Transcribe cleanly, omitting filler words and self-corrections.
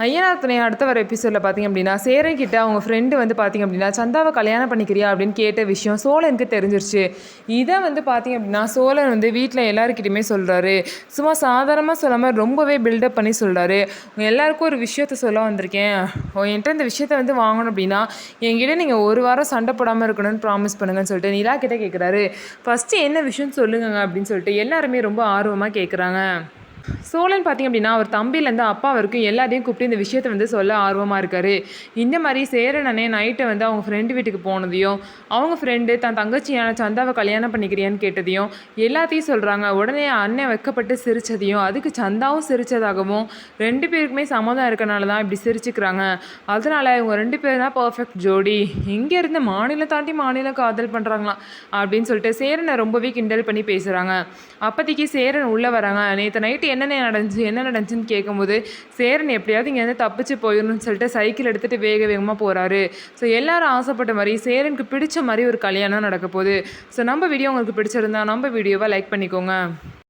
ஐயனார் துணை அடுத்த வர எபிசோடில் பார்த்திங்க அப்படின்னா சேரன் கிட்ட அவங்க ஃப்ரெண்டு வந்து பார்த்திங்க அப்படின்னா சந்தாவை கல்யாணம் பண்ணிக்கிறியா அப்படின்னு கேட்ட விஷயம் சோழனுக்கு தெரிஞ்சிருச்சு. இதை வந்து பார்த்திங்க அப்படின்னா சோழன் வந்து வீட்டில் எல்லாருக்கிட்டையுமே சொல்கிறாரு. சும்மா சாதாரணமாக சொல்லாமல் ரொம்பவே பில்டப் பண்ணி சொல்கிறாரு. எல்லாருக்கும் ஒரு விஷயத்த சொல்ல வந்திருக்கேன். என்கிட்ட இந்த விஷயத்த வந்து வாங்கணும் அப்படின்னா என்கிட்ட நீங்கள் ஒரு வாரம் சண்டை போடாமல் இருக்கணும்னு ப்ராமிஸ் பண்ணுங்கன்னு சொல்லிட்டு நிலா கிட்டே கேட்குறாரு. ஃபஸ்ட்டு என்ன விஷயம்னு சொல்லுங்க அப்படின்னு சொல்லிட்டு எல்லாருமே ரொம்ப ஆர்வமாக கேட்குறாங்க. சோழன் பார்த்திங்க அப்படின்னா அவர் தம்பிலேருந்து அப்பா வரைக்கும் எல்லாத்தையும் கூப்பிட்டு இந்த விஷயத்தை வந்து சொல்ல ஆர்வமாக இருக்கார். இந்த மாதிரி சேரனே நைட்டை வந்து அவங்க ஃப்ரெண்டு வீட்டுக்கு போனதையும் அவங்க ஃப்ரெண்டு தன் தங்கச்சியான சந்தாவை கல்யாணம் பண்ணிக்கிறியான்னு கேட்டதையும் எல்லாத்தையும் சொல்கிறாங்க. உடனே அண்ணன் வைக்கப்பட்டு சிரித்ததையும் அதுக்கு சந்தாவும் சிரித்ததாகவும் 2 பேருக்குமே சம்மதம் இருக்கனால தான் இப்படி சிரிச்சுக்கிறாங்க. அதனால் இவங்க 2 பேர் தான் பர்ஃபெக்ட் ஜோடி. இங்கேருந்து மாநிலம் தாண்டி மாநிலம் காதல் பண்ணுறாங்களாம் அப்படின்னு சொல்லிட்டு சேரனை ரொம்பவே கிண்டல் பண்ணி பேசுகிறாங்க. அப்போதைக்கு சேரன் உள்ளே வராங்க. நேற்று நைட்டு என்ன நடந்துச்சுன்னு கேட்கும்போது சேரன் எப்படியாவது இங்கேருந்து தப்பிச்சு போயிடணும்னு சொல்லிட்டு சைக்கிள் எடுத்துகிட்டு வேகமாக போகிறாரு. ஸோ எல்லாரும் ஆசைப்பட்ட மாதிரி சேரனுக்கு பிடிச்ச மாதிரி ஒரு கல்யாணம் நடக்க போகுது. ஸோ நம்ம வீடியோ உங்களுக்கு பிடிச்சிருந்தா நம்ம வீடியோவை லைக் பண்ணிக்கோங்க.